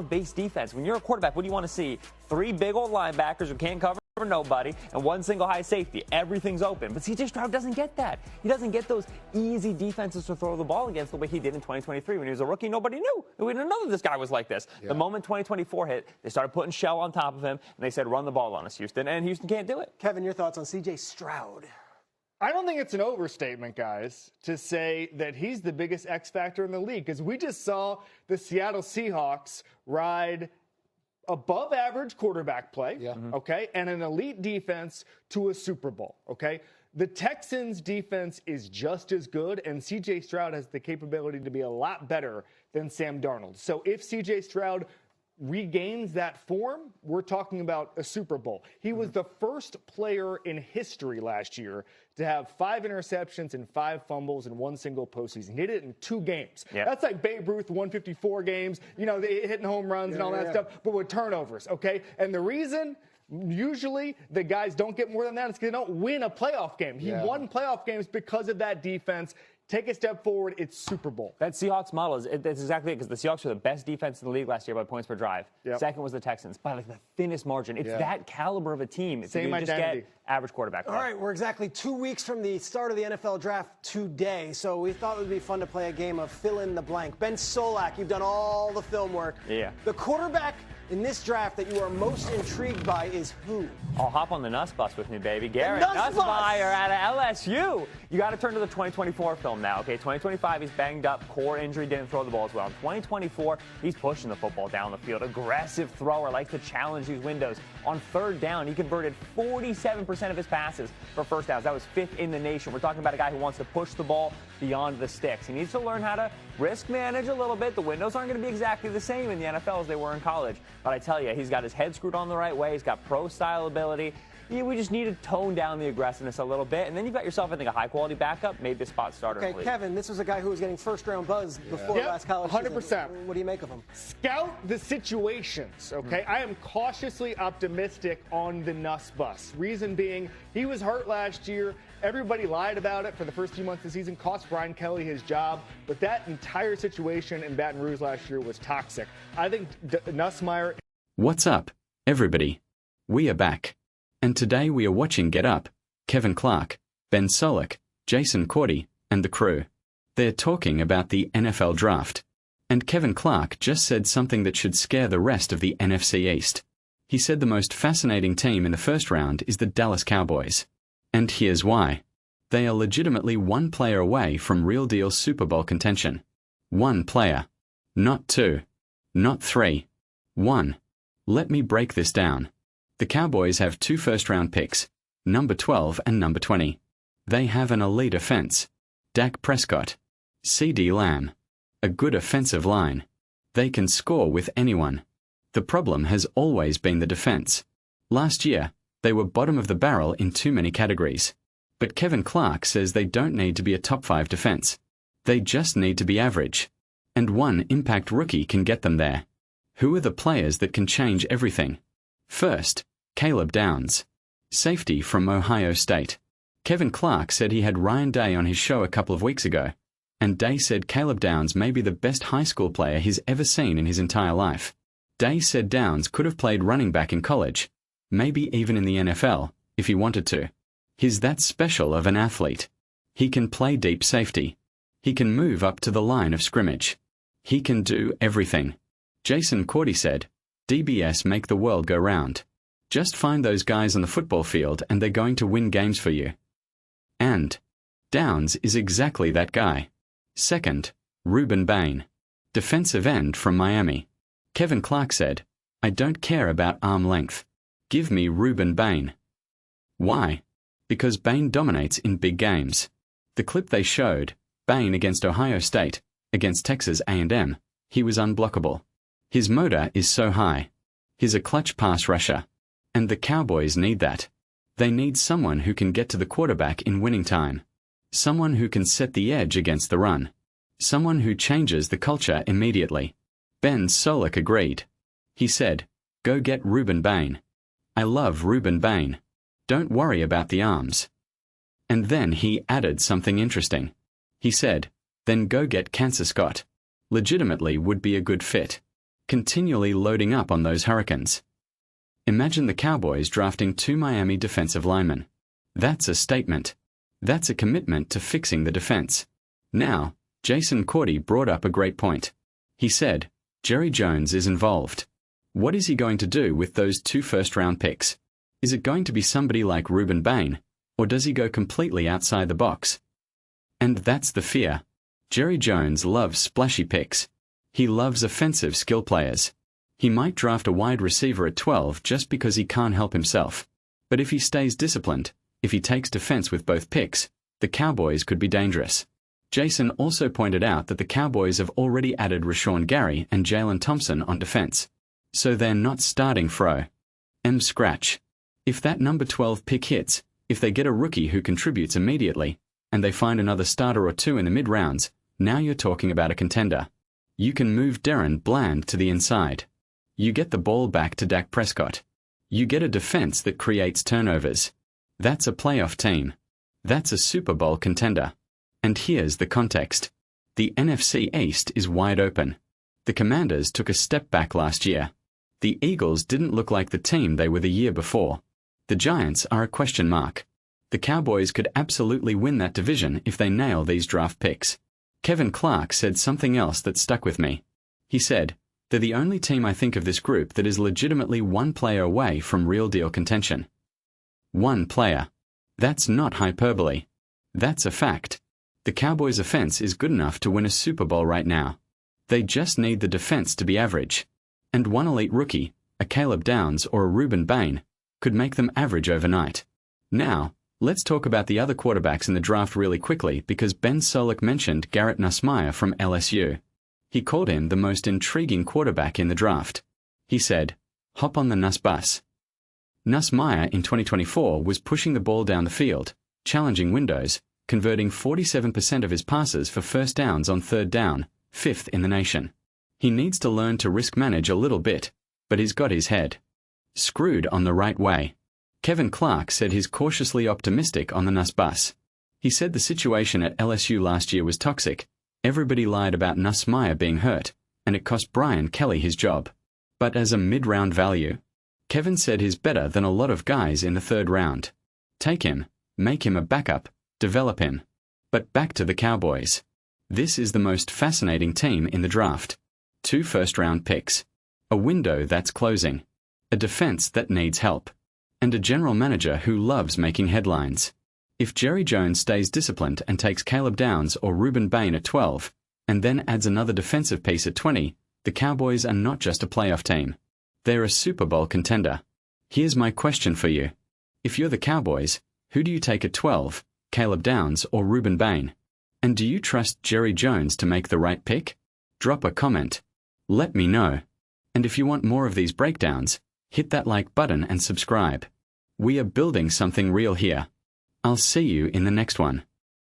base defense. When you're a quarterback, what do you want to see? 3 big old linebackers who can't cover nobody and 1 single high safety. Everything's open. But C.J. Stroud doesn't get that. He doesn't get those easy defenses to throw the ball against the way he did in 2023. When he was a rookie, nobody knew. We didn't know that this guy was like this. Yeah. The moment 2024 hit, they started putting shell on top of him, and they said, run the ball on us, Houston. And Houston can't do it. Kevin, your thoughts on C.J. Stroud? I don't think it's an overstatement, guys, to say that he's the biggest X factor in the league, because we just saw the Seattle Seahawks ride above average quarterback play, okay, and an elite defense to a Super Bowl, okay? The Texans' defense is just as good, and C.J. Stroud has the capability to be a lot better than Sam Darnold. So if C.J. Stroud regains that form, we're talking about a Super Bowl. He was the first player in history last year to have 5 interceptions and 5 fumbles in 1 single postseason. He did it in 2 games. Yeah. That's like Babe Ruth, 154 games, you know, hitting home runs and all that stuff, but with turnovers, okay? And the reason usually the guys don't get more than that is because they don't win a playoff game. He won playoff games because of that defense. Take a step forward, it's Super Bowl. That Seahawks model, that's exactly it, because the Seahawks were the best defense in the league last year by points per drive. Yep. Second was the Texans, by like the thinnest margin. It's that caliber of a team. Same identity. Just get average quarterback play. All right, we're exactly 2 weeks from the start of the NFL draft today, so we thought it would be fun to play a game of fill in the blank. Ben Solak, you've done all the film work. Yeah. The quarterback in this draft that you are most intrigued by is who? I'll hop on the Nuss bus with me, baby. Garrett Nussmeier out of LSU. You got to turn to the 2024 film now, okay? 2025, he's banged up, core injury, didn't throw the ball as well. In 2024, he's pushing the football down the field. Aggressive thrower, likes to challenge these windows. On 3rd down, he converted 47% of his passes for first downs. That was 5th in the nation. We're talking about a guy who wants to push the ball beyond the sticks. He needs to learn how to risk manage a little bit. The windows aren't going to be exactly the same in the NFL as they were in college. But I tell you, he's got his head screwed on the right way. He's got pro-style ability. We just need to tone down the aggressiveness a little bit. And then you've got yourself, I think, a high-quality backup, maybe a spot starter. Okay, Kevin, this was a guy who was getting first-round buzz before last college 100%. season. What do you make of him? Scout the situations, okay? I am cautiously optimistic on the Nuss bus. Reason being, he was hurt last year. Everybody lied about it for the first few months of the season, cost Brian Kelly his job. But that entire situation in Baton Rouge last year was toxic. I think Nussmeier... What's up, everybody? We are back. And today we are watching Get Up, Kevin Clark, Ben Solak, Jason Cordy, and the crew. They're talking about the NFL draft. And Kevin Clark just said something that should scare the rest of the NFC East. He said the most fascinating team in the first round is the Dallas Cowboys. And here's why. They are legitimately 1 player away from real-deal Super Bowl contention. 1 player. Not 2. Not 3. 1. Let me break this down. The Cowboys have 2 first-round picks, number 12 and number 20. They have an elite offense. Dak Prescott. CeeDee Lamb. A good offensive line. They can score with anyone. The problem has always been the defense. Last year, they were bottom of the barrel in too many categories. But Kevin Clark says they don't need to be a top 5 defense. They just need to be average. And 1 impact rookie can get them there. Who are the players that can change everything? First, Caleb Downs. Safety from Ohio State. Kevin Clark said he had Ryan Day on his show a couple of weeks ago. And Day said Caleb Downs may be the best high school player he's ever seen in his entire life. Day said Downs could have played running back in college. Maybe even in the NFL, if he wanted to. He's that special of an athlete. He can play deep safety. He can move up to the line of scrimmage. He can do everything. Jason Cordy said, DBS make the world go round. Just find those guys on the football field and they're going to win games for you. And Downs is exactly that guy. Second, Ruben Bain. Defensive end from Miami. Kevin Clark said, I don't care about arm length. Give me Ruben Bain. Why? Because Bain dominates in big games. The clip they showed, Bain against Ohio State, against Texas A&M, he was unblockable. His motor is so high. He's a clutch pass rusher. And the Cowboys need that. They need someone who can get to the quarterback in winning time. Someone who can set the edge against the run. Someone who changes the culture immediately. Ben Solak agreed. He said, go get Ruben Bain. I love Ruben Bain. Don't worry about the arms. And then he added something interesting. He said, then go get Kansas Scott. Legitimately would be a good fit. continually loading up on those Hurricanes. Imagine the Cowboys drafting 2 Miami defensive linemen. That's a statement. That's a commitment to fixing the defense. Now, Jason Cordy brought up a great point. He said, Jerry Jones is involved. What is he going to do with those 2 first-round picks? Is it going to be somebody like Ruben Bain, or does he go completely outside the box? And that's the fear. Jerry Jones loves splashy picks. He loves offensive skill players. He might draft a wide receiver at 12 just because he can't help himself. But if he stays disciplined, if he takes defense with both picks, the Cowboys could be dangerous. Jason also pointed out that the Cowboys have already added Rashawn Gary and Jalen Thompson on defense. So they're not starting Fro. Scratch. If that number 12 pick hits, if they get a rookie who contributes immediately, and they find another starter or 2 in the mid-rounds, now you're talking about a contender. You can move Darren Bland to the inside. You get the ball back to Dak Prescott. You get a defense that creates turnovers. That's a playoff team. That's a Super Bowl contender. And here's the context. The NFC East is wide open. The Commanders took a step back last year. The Eagles didn't look like the team they were the year before. The Giants are a question mark. The Cowboys could absolutely win that division if they nail these draft picks. Kevin Clark said something else that stuck with me. He said, they're the only team I think of this group that is legitimately 1 player away from real deal contention. 1 player. That's not hyperbole. That's a fact. The Cowboys' offense is good enough to win a Super Bowl right now. They just need the defense to be average. And 1 elite rookie, a Caleb Downs or a Ruben Bain, could make them average overnight. Now, let's talk about the other quarterbacks in the draft really quickly because Ben Solak mentioned Garrett Nussmeier from LSU. He called him the most intriguing quarterback in the draft. He said, hop on the Nuss bus. Nussmeier in 2024 was pushing the ball down the field, challenging windows, converting 47% of his passes for first downs on 3rd down, 5th in the nation. He needs to learn to risk manage a little bit, but he's got his head screwed on the right way. Kevin Clark said he's cautiously optimistic on the Nuss bus. He said the situation at LSU last year was toxic. Everybody lied about Nussmeier being hurt, and it cost Brian Kelly his job. But as a mid-round value, Kevin said he's better than a lot of guys in the 3rd round. Take him, make him a backup, develop him. But back to the Cowboys. This is the most fascinating team in the draft. 2 first-round picks. A window that's closing. A defense that needs help. And a general manager who loves making headlines. If Jerry Jones stays disciplined and takes Caleb Downs or Ruben Bain at 12, and then adds another defensive piece at 20, the Cowboys are not just a playoff team. They're a Super Bowl contender. Here's my question for you. If you're the Cowboys, who do you take at 12, Caleb Downs or Ruben Bain? And do you trust Jerry Jones to make the right pick? Drop a comment. Let me know. And if you want more of these breakdowns, hit that like button and subscribe. We are building something real here. I'll see you in the next one.